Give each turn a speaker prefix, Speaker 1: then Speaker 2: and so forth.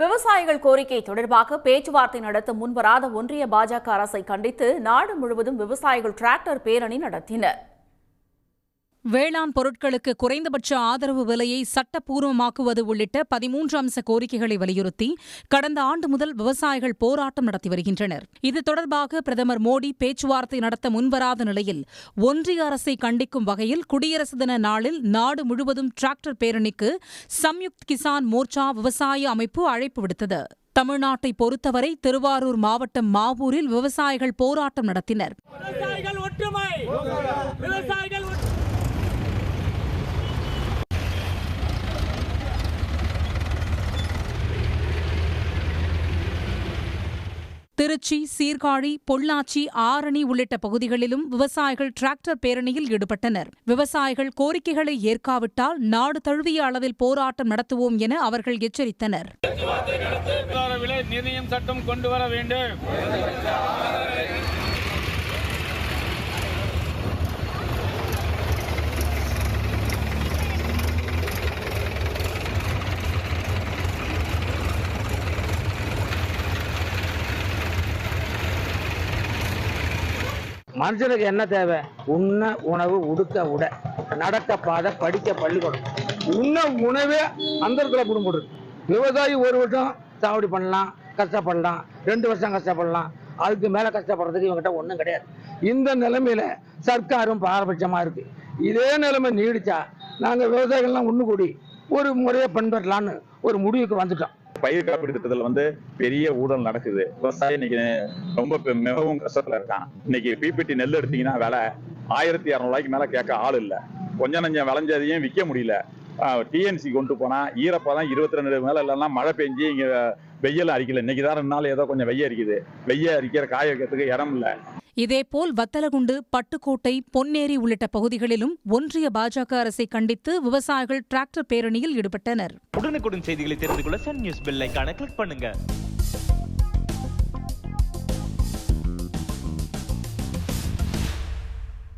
Speaker 1: விவசாயிகள் கோரிக்கை தொடர்பாக பேச்சுவார்த்தை நடத்த முன்வராத ஒன்றிய பாஜக அரசை கண்டித்து நாடு முழுவதும் விவசாயிகள் டிராக்டர் பேரணி நடத்தினர்.
Speaker 2: வேளாண் பொருட்களுக்கு குறைந்தபட்ச ஆதரவு விலையை சட்டப்பூர்வமாக்குவது உள்ளிட்ட 13 அம்ச கோரிக்கைகளை வலியுறுத்தி கடந்த ஆண்டு முதல் விவசாயிகள் போராட்டம் நடத்தி வருகின்றனர். இது தொடர்பாக பிரதமர் மோடி பேச்சுவார்த்தை நடத்த முன்வராத நிலையில் ஒன்றிய அரசை கண்டிக்கும் வகையில் குடியரசு தின நாளில் நாடு முழுவதும் டிராக்டர் பேரணிக்கு சம்யுக்த் கிசான் மோர்ச்சா விவசாய அமைப்பு அழைப்பு விடுத்தது. தமிழ்நாட்டை பொறுத்தவரை திருவாரூர் மாவட்டம் மாவூரில் விவசாயிகள் போராட்டம் நடத்தினர். திருச்சி, சீர்காழி, பொள்ளாச்சி, ஆரணி உள்ளிட்ட பகுதிகளிலும் விவசாயிகள் டிராக்டர் பேரணியில் ஈடுபட்டனர். விவசாயிகள் கோரிக்கைகளை ஏற்காவிட்டால் நாடு தழுவிய அளவில் போராட்டம் நடத்துவோம் என அவர்கள் எச்சரித்தனர்.
Speaker 3: விலை நிர்ணயம் சட்டம் கொண்டு வர வேண்டும்.
Speaker 4: மனுஷனுக்கு என்ன தேவை? உண்ண உணவு, உடுக்க உடை, நடக்க பாதை, படிக்க பள்ளிக்கூடம். உண்ண உணவே அந்தரத்துல குடும்பம். விவசாயி ஒரு வருஷம் சாவடி பண்ணலாம், கஷ்டப்படலாம், 2 வருஷம் கஷ்டப்படலாம். அதுக்கு மேல கஷ்டப்படுறதுக்கு இவங்ககிட்ட ஒன்றும் கிடையாது. இந்த நிலைமையில சர்க்காரும் பாரபட்சமா இருக்கு. இதே நிலைமை நீடிச்சா நாங்க விவசாயிகள்லாம் ஒண்ணு கூடி ஒரு முறையை பின்பற்றலான்னு ஒரு முடிவுக்கு வந்துட்டோம்.
Speaker 5: பயிர் காப்பீடு திட்டத்தில் பெரிய ஊழல் நடக்குது. விவசாயி இன்னைக்கு ரொம்ப மிகவும் கஷ்டத்துல இருக்கான். இன்னைக்கு பிபிடி நெல் எடுத்தீங்கன்னா விலை 1200 ரூபாய்க்கு மேல கேட்க ஆள் இல்ல. கொஞ்சம் நஞ்சம் விளைஞ்சதையும் விற்க முடியல. டிஎன்சி கொண்டு போனா ஈரப்பதான் 22 மேல இல்லைன்னா மழை பெஞ்சு இங்க வெயில் அரிக்கல. இன்னைக்கு தான் 2 நாள் ஏதோ கொஞ்சம் வெய்ய அரிக்குது. வெய்ய அரிக்கிற காய வைக்கிறதுக்கு இடம் இல்ல.
Speaker 2: இதேபோல் வத்தலகுண்டு, பட்டுக்கோட்டை, பொன்னேரி உள்ளிட்ட பகுதிகளிலும் ஒன்றிய பாஜக அரசை கண்டித்து விவசாயிகள் டிராக்டர் பேரணியில் ஈடுபட்டனர்.
Speaker 6: உடனுக்குடன் செய்திகளை தெரிந்து கொள்ள சன் நியூஸ் பெல் ஐகானை கிளிக் பண்ணுங்க.